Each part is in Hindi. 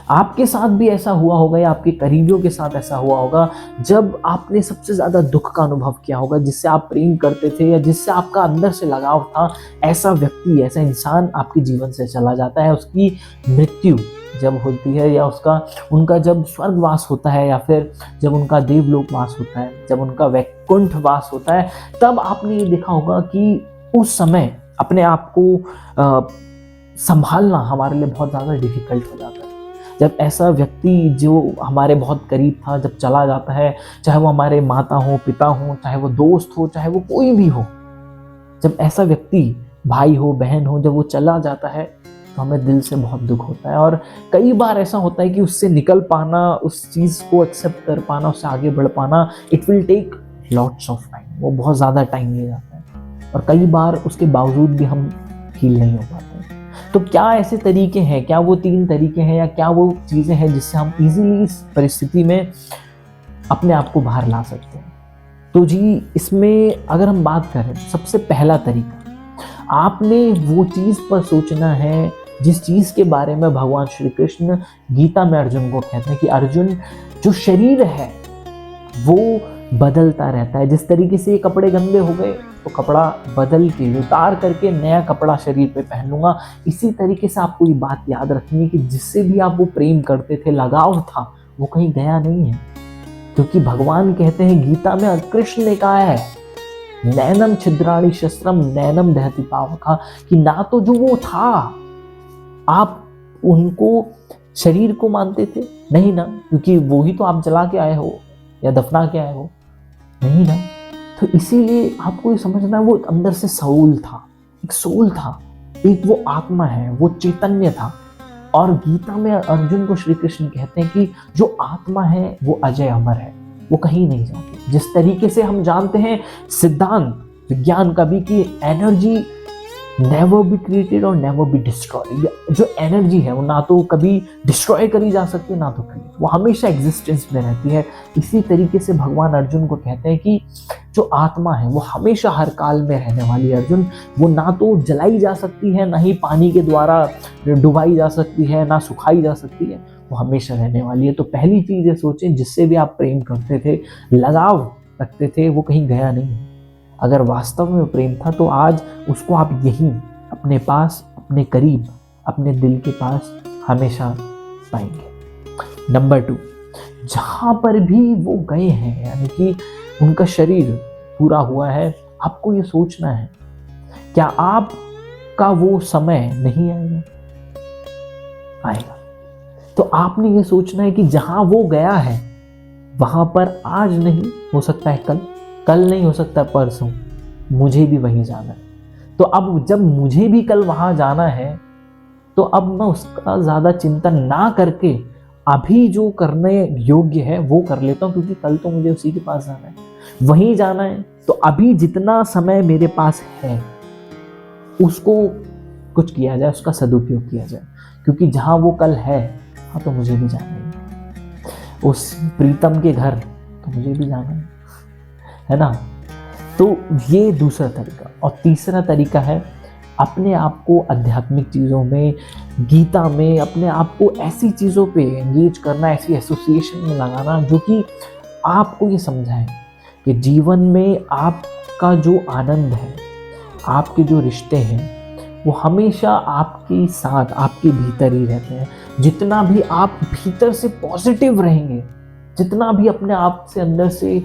आपके साथ भी ऐसा हुआ होगा या आपके करीबियों के साथ ऐसा हुआ होगा जब आपने सबसे ज्यादा दुख का अनुभव किया होगा, जिससे आप प्रेम करते थे या जिससे आपका अंदर से लगाव था, ऐसा व्यक्ति, ऐसा इंसान आपके जीवन से चला जाता है। उसकी मृत्यु जब होती है या उनका जब स्वर्गवास होता है या फिर जब उनका देवलोक वास होता है, जब उनका वैकुंठ वास होता है, तब आपने ये देखा होगा कि उस समय अपने आप को संभालना हमारे लिए बहुत ज़्यादा डिफिकल्ट हो जाता है। जब ऐसा व्यक्ति जो हमारे बहुत करीब था जब चला जाता है, चाहे वो हमारे माता हो, पिता हो, चाहे वो दोस्त हो, चाहे वो कोई भी हो, जब ऐसा व्यक्ति, भाई हो, बहन हो, जब वो चला जाता है तो हमें दिल से बहुत दुख होता है। और कई बार ऐसा होता है कि उससे निकल पाना, उस चीज़ को एक्सेप्ट कर पाना, उससे आगे बढ़ पाना, it will take lots of time, वो बहुत ज़्यादा टाइम ले जाता है। और कई बार उसके बावजूद भी हम हील नहीं हो पाते। तो क्या ऐसे तरीके हैं, क्या वो 3 तरीके हैं या क्या वो चीज़ें हैं जिससे हम इजीली इस परिस्थिति में अपने आप को बाहर ला सकते हैं? तो जी, इसमें अगर हम बात करें, सबसे पहला तरीका, आपने वो चीज़ पर सोचना है जिस चीज़ के बारे में भगवान श्री कृष्ण गीता में अर्जुन को कहते हैं कि अर्जुन, जो शरीर है वो बदलता रहता है। जिस तरीके से ये कपड़े गंदे हो गए तो कपड़ा बदल के उतार करके नया कपड़ा शरीर पे पहन लूंगा। इसी तरीके से आपको ये बात याद रखनी है कि जिससे भी आप वो प्रेम करते थे, लगाव था, वो कहीं गया नहीं है। क्योंकि भगवान कहते हैं गीता में, कृष्ण ने कहा है, नैनम छिद्राणि शस्त्रम नैनम दहति पावका, कि ना तो जो वो था, आप उनको, शरीर को मानते थे, नहीं ना, क्योंकि वो ही तो आप जला के आए हो या दफना के आए हो, नहीं ना। तो इसीलिए आपको ये समझना है, वो अंदर से सोल था, एक सोल था, एक वो आत्मा है, वो चैतन्य था। और गीता में अर्जुन को श्री कृष्ण कहते हैं कि जो आत्मा है वो अजय अमर है, वो कहीं नहीं जाती। जिस तरीके से हम जानते हैं सिद्धांत विज्ञान का भी कि एनर्जी नेवर बी क्रिएटेड और नेवर बी डिस्ट्रॉय, जो एनर्जी है वो ना तो कभी डिस्ट्रॉय करी जा सकती है ना तो क्रिएट, वो हमेशा एग्जिस्टेंस में रहती है। इसी तरीके से भगवान अर्जुन को कहते हैं कि जो आत्मा है वो हमेशा हर काल में रहने वाली है अर्जुन, वो ना तो जलाई जा सकती है, ना ही पानी के द्वारा डुबाई जा सकती है, ना सुखाई जा सकती है, वो हमेशा रहने वाली है। तो पहली चीज ये सोचें, जिससे भी आप प्रेम करते थे, लगाव रखते थे, वो कहीं गया नहीं है। अगर वास्तव में प्रेम था तो आज उसको आप यहीं अपने पास, अपने करीब, अपने दिल के पास हमेशा पाएंगे। नंबर 2, जहां पर भी वो गए हैं, यानी कि उनका शरीर पूरा हुआ है, आपको ये सोचना है, क्या आपका वो समय नहीं आएगा? आएगा। तो आपने ये सोचना है कि जहां वो गया है वहां पर आज नहीं, हो सकता है कल नहीं, हो सकता परसों, मुझे भी वहीं जाना है। तो अब जब मुझे भी कल वहां जाना है, तो अब मैं उसका ज्यादा चिंतन ना करके अभी जो करने योग्य है वो कर लेता हूं, क्योंकि कल तो मुझे उसी के पास जाना है, वहीं जाना है। तो अभी जितना समय मेरे पास है उसको कुछ किया जाए, उसका सदुपयोग किया जाए, क्योंकि जहां वो कल है हाँ तो मुझे भी जाना है। उस प्रीतम के घर तो मुझे भी जाना है ना। तो ये दूसरा तरीका। और तीसरा तरीका है अपने आप को आध्यात्मिक चीज़ों में, गीता में अपने आप को ऐसी चीज़ों पे एंगेज करना, ऐसी एसोसिएशन में लगाना जो कि आपको ये समझाए कि जीवन में आपका जो आनंद है, आपके जो रिश्ते हैं, वो हमेशा आपके साथ, आपके भीतर ही रहते हैं। जितना भी आप भीतर से पॉजिटिव रहेंगे, जितना भी अपने आप से अंदर से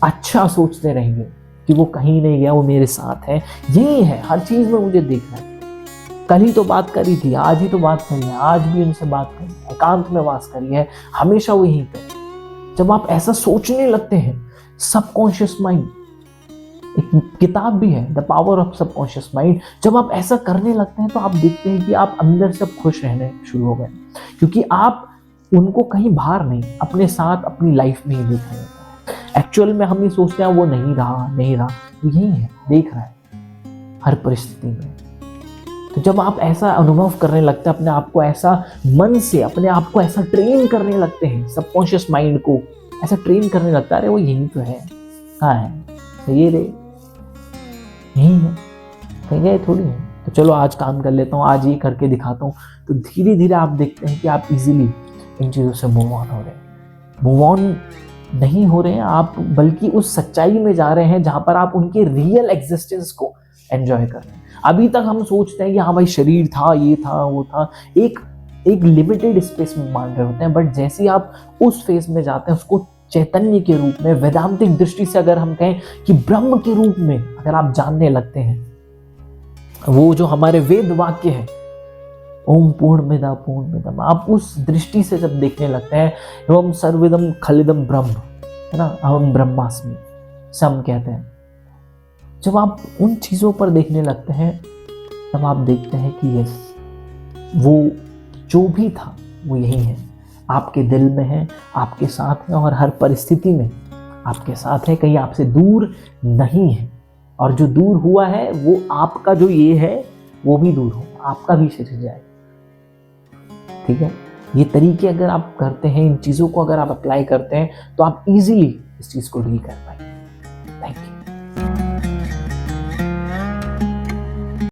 अच्छा सोचते रहेंगे कि वो कहीं नहीं गया, वो मेरे साथ है, यही है, हर चीज में मुझे देखना है। कल ही तो बात करी थी, आज ही तो बात करी है, आज भी उनसे बात करी, एकांत में वास करी है, हमेशा वो यहीं पे। जब आप ऐसा सोचने लगते हैं, सबकॉन्शियस माइंड, एक किताब भी है the power of subconscious mind, जब आप ऐसा करने लगते हैं तो आप देखते हैं कि आप अंदर से खुश रहने शुरू हो गए, क्योंकि आप उनको कहीं बाहर नहीं, अपने साथ अपनी लाइफ में ही देख रहे होते हैं। एक्चुअल में हम ये सोचते हैं वो नहीं रहा, वो यही है, देख रहा है हर परिस्थिति में। तो जब आप ऐसा अनुभव करने लगते हैं, अपने आप को ऐसा मन से, अपने आप को ऐसा ट्रेन करने लगते हैं, सबकॉन्शियस माइंड को ऐसा ट्रेन करने लगता है, अरे वो यही तो है, कहाँ है, सही रे, यही है, कहीं गए थोड़ी है, तो चलो आज काम कर लेता हूँ, आज ये करके दिखाता हूँ। तो धीरे धीरे आप देखते हैं कि आप इजीली इन चीज़ों से मूव ऑन हो रहे हैं। मूव ऑन नहीं हो रहे हैं आप, बल्कि उस सच्चाई में जा रहे हैं जहाँ पर आप उनके रियल एग्जिस्टेंस को एंजॉय कर रहे हैं। अभी तक हम सोचते हैं कि हाँ भाई शरीर था, ये था, वो था, एक लिमिटेड स्पेस में मान रहे होते हैं, बट जैसे ही आप उस फेज में जाते हैं, उसको चैतन्य के रूप में, वेदांतिक दृष्टि से अगर हम कहें कि ब्रह्म के रूप में अगर आप जानने लगते हैं, वो जो हमारे वेद वाक्य है, ओम पूर्णमिदः पूर्णमिदम्, आप उस दृष्टि से जब देखने लगते हैं, एवं सर्वइदं खलिदं ब्रह्म, है ना, अहम ब्रह्मास्मि सम कहते हैं, जब आप उन चीज़ों पर देखने लगते हैं, तब आप देखते हैं कि यस, वो जो भी था वो यही है, आपके दिल में है, आपके साथ है, और हर परिस्थिति में आपके साथ है, कहीं आपसे दूर नहीं है। और जो दूर हुआ है वो आपका जो ये है वो भी दूर होगा, आपका भी शरीर जाएगा। ठीक है, ये तरीके अगर आप करते हैं, इन चीज़ों को अगर आप अप्लाई करते हैं, तो आप इजीली इस चीज़ को डील कर पाएंगे। Thank you.